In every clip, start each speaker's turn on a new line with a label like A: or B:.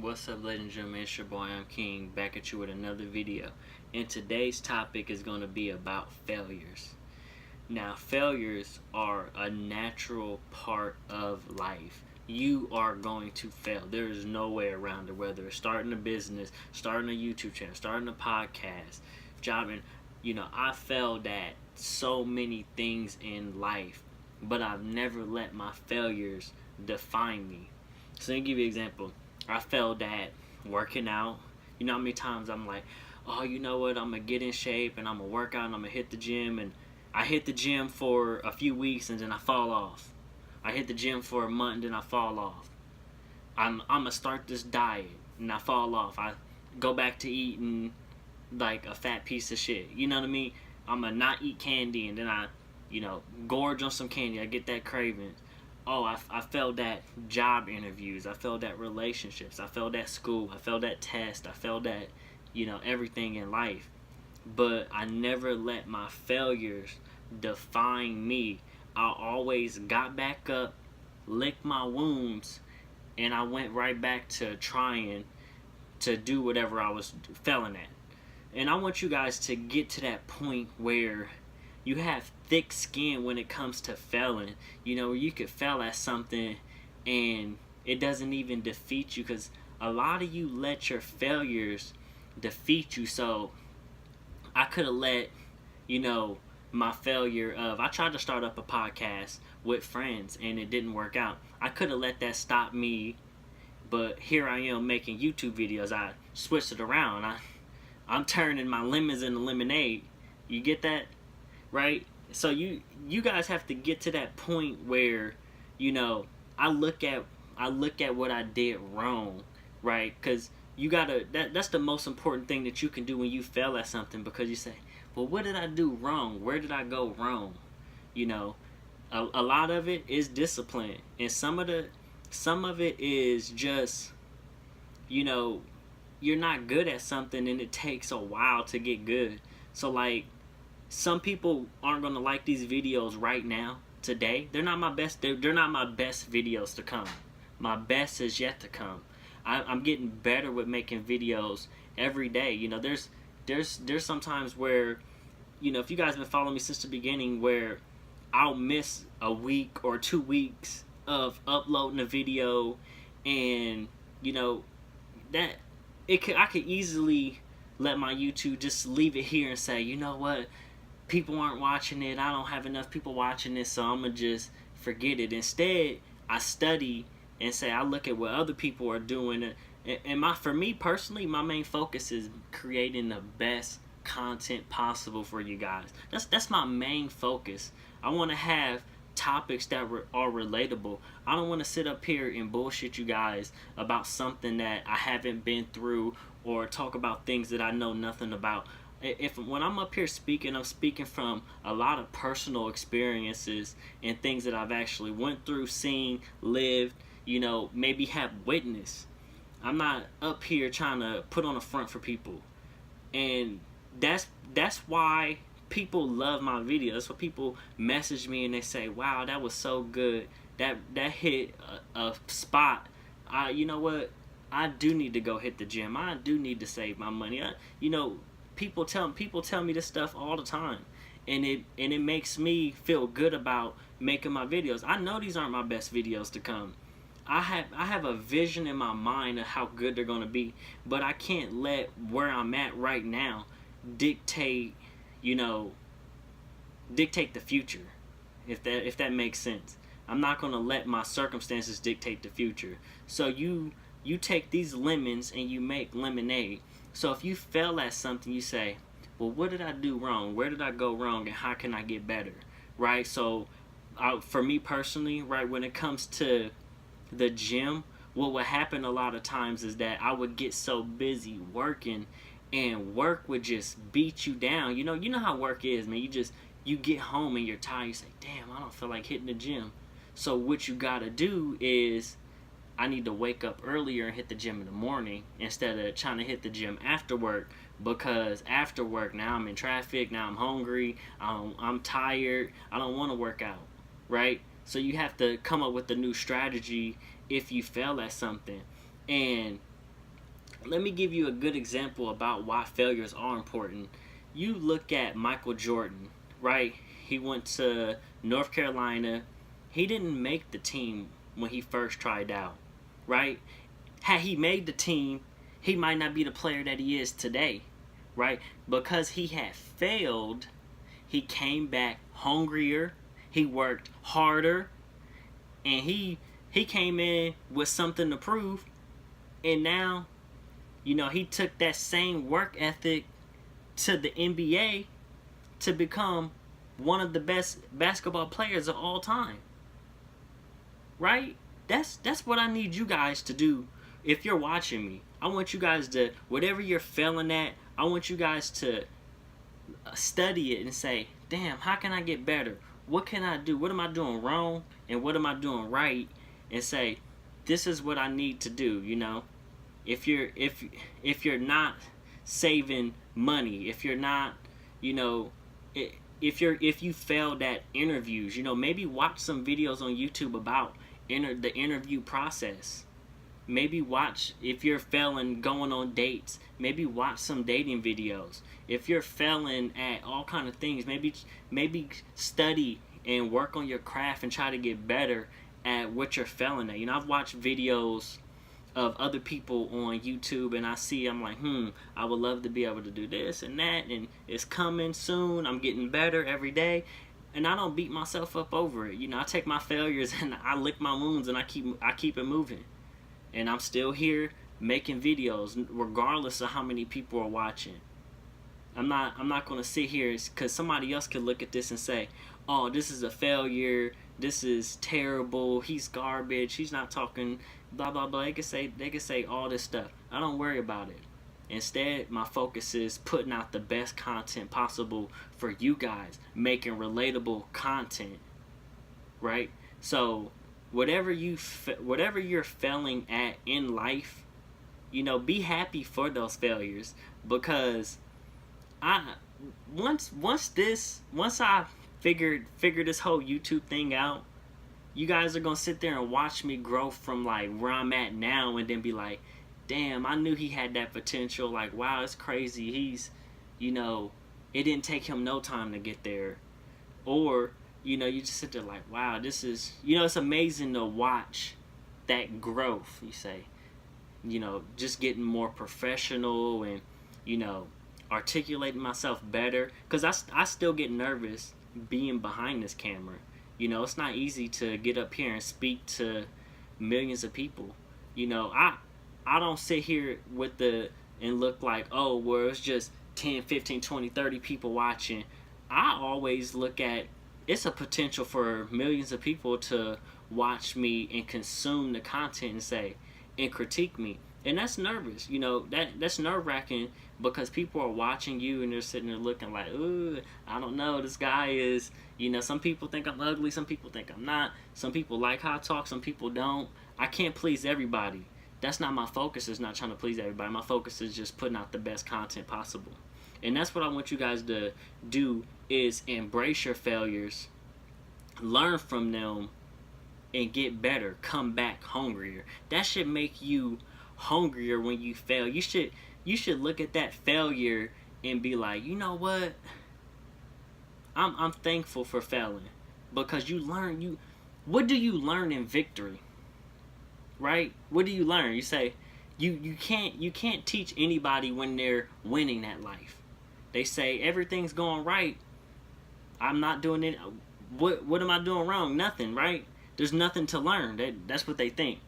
A: What's up, ladies and gentlemen? It's your boy, I'm King, back at you with another video. And today's topic is going to be about failures. Now, failures are a natural part of life. You are going to fail. There is no way around it, whether it's starting a business, starting a YouTube channel, starting a podcast, jobbing. I failed at so many things in life, but I've never let my failures define me. So let me give you an example. I failed at working out. You know how many times I'm like, oh, you know what, I'm going to get in shape and I'm going to work out and I'm going to hit the gym. And I hit the gym for a few weeks and then I fall off. I hit the gym for a month and then I fall off. I'm going to start this diet and I fall off. I go back to eating like a fat piece of shit. You know what I mean? I'm going to not eat candy and then I, gorge on some candy. I get that craving. Oh, I failed at job interviews. I failed at relationships. I failed at school. I failed at tests. I failed at, everything in life. But I never let my failures define me. I always got back up, licked my wounds, and I went right back to trying to do whatever I was failing at. And I want you guys to get to that point where you have thick skin when it comes to failing. You could fail at something and it doesn't even defeat you, because a lot of you let your failures defeat you. So I could have let, my failure of, I tried to start up a podcast with friends and it didn't work out. I could have let that stop me, but here I am making YouTube videos. I switched it around. I'm turning my lemons into lemonade. You get that? Right? So you guys have to get to that point where, I look at what I did wrong, right? Because you gotta, that's the most important thing that you can do when you fail at something, because you say, well, what did I do wrong? Where did I go wrong? A lot of it is discipline, and some of it is just, you're not good at something and it takes a while to get good. So like, some people aren't going to like these videos right now, today. They're not my best. They're not my best videos to come. My best is yet to come. I'm getting better with making videos every day. There's sometimes where, if you guys have been following me since the beginning, where I'll miss a week or 2 weeks of uploading a video, and that I could easily let my YouTube just leave it here and say, you know what, people aren't watching it, I don't have enough people watching it, so I'm gonna just forget it. Instead, I study and say, I look at what other people are doing, and for me personally, my main focus is creating the best content possible for you guys. That's my main focus. I want to have topics that are relatable. I don't want to sit up here and bullshit you guys about something that I haven't been through, or talk about things that I know nothing about. When I'm up here speaking, I'm speaking from a lot of personal experiences and things that I've actually went through, seen, lived, maybe have witnessed. I'm not up here trying to put on a front for people. And that's why people love my videos. That's why people message me and they say, wow, that was so good. That hit a spot. You know what? I do need to go hit the gym. I do need to save my money. People tell me this stuff all the time, and it makes me feel good about making my videos. I know these aren't my best videos to come. I have a vision in my mind of how good they're gonna be, but I can't let where I'm at right now dictate the future. If that makes sense. I'm not gonna let my circumstances dictate the future. So you take these lemons and you make lemonade. So if you fail at something, you say, well, what did I do wrong? Where did I go wrong? And how can I get better? Right? So for me personally, right, when it comes to the gym, what would happen a lot of times is that I would get so busy working, and work would just beat you down. You know how work is, man. You get home and you're tired. You say, damn, I don't feel like hitting the gym. So what you gotta do is, I need to wake up earlier and hit the gym in the morning instead of trying to hit the gym after work, because after work, now I'm in traffic, now I'm hungry, I'm tired, I don't want to work out, right? So you have to come up with a new strategy if you fail at something. And let me give you a good example about why failures are important. You look at Michael Jordan, right? He went to North Carolina. He didn't make the team when he first tried out, right? Had he made the team, he might not be the player that he is today, right? Because he had failed, he came back hungrier, he worked harder, and he came in with something to prove. And now, he took that same work ethic to the NBA to become one of the best basketball players of all time. Right? That's what I need you guys to do. If you're watching me, I want you guys to, whatever you're failing at, I want you guys to study it and say, damn, how can I get better? What can I do? What am I doing wrong? And what am I doing right? And say, this is what I need to do, If you're not saving money, if you're not, if you failed at interviews, maybe watch some videos on YouTube about the interview process. Maybe watch, if you're failing going on dates, maybe watch some dating videos. If you're failing at all kind of things, maybe study and work on your craft and try to get better at what you're failing at. I've watched videos of other people on YouTube, and I'm like, I would love to be able to do this and that, and it's coming soon. I'm getting better every day, and I don't beat myself up over it. I take my failures and I lick my wounds, and I keep it moving. And I'm still here making videos regardless of how many people are watching. I'm not going to sit here because somebody else could look at this and say, oh, this is a failure, this is terrible, he's garbage, he's not talking, blah blah blah. They could say all this stuff. I don't worry about it. Instead, my focus is putting out the best content possible for you guys, making relatable content, right? So whatever you're failing at in life, be happy for those failures, because once I figure this whole YouTube thing out, you guys are gonna sit there and watch me grow from like where I'm at now, and then be like, damn, I knew he had that potential. Like, wow, it's crazy. He's, it didn't take him no time to get there. Or, you just sit there like, wow, this is, it's amazing to watch that growth, you say. Just getting more professional and, articulating myself better. Because I still get nervous being behind this camera. It's not easy to get up here and speak to millions of people. I don't sit here and look like, oh, well, it's just 10, 15, 20, 30 people watching. I always look at, it's a potential for millions of people to watch me and consume the content and critique me. And that's nervous, that's nerve-wracking, because people are watching you and they're sitting there looking like, ooh, I don't know, this guy is, some people think I'm ugly, some people think I'm not, some people like how I talk, some people don't. I can't please everybody. That's not my focus, is not trying to please everybody. My focus is just putting out the best content possible. And that's what I want you guys to do, is embrace your failures, learn from them, and get better. Come back hungrier. That should make you hungrier when you fail. You should look at that failure and be like, you know what? I'm thankful for failing, because what do you learn in victory? Right? What do you learn? You say you can't teach anybody when they're winning at life. They say everything's going right. I'm not doing it. What am I doing wrong? Nothing, right? There's nothing to learn. That's what they think.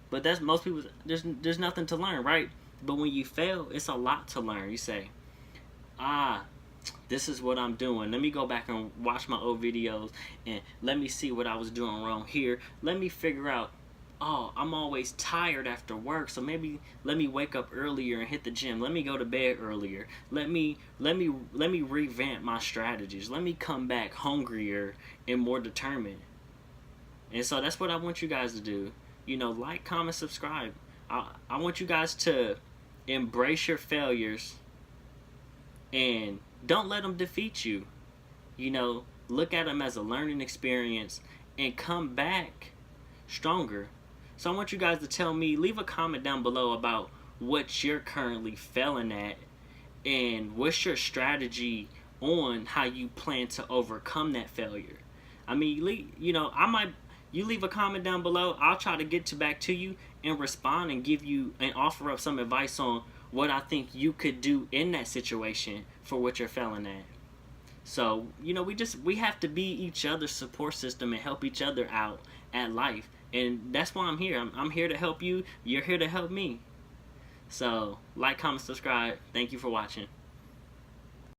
A: But that's most people. There's nothing to learn, right? But when you fail, it's a lot to learn. You say, this is what I'm doing. Let me go back and watch my old videos, and let me see what I was doing wrong here. Let me figure out, oh, I'm always tired after work, so maybe let me wake up earlier and hit the gym. Let me go to bed earlier. Let me revamp my strategies. Let me come back hungrier and more determined. And so that's what I want you guys to do. Like, comment, subscribe. I want you guys to embrace your failures and don't let them defeat you. Look at them as a learning experience and come back stronger. So I want you guys to tell me, leave a comment down below about what you're currently failing at and what's your strategy on how you plan to overcome that failure. I mean, you leave a comment down below. I'll try to get back to you and respond and give you and offer up some advice on what I think you could do in that situation for what you're failing at. So, we have to be each other's support system and help each other out at life. And that's why I'm here. I'm here to help you. You're here to help me. So, like, comment, subscribe. Thank you for watching.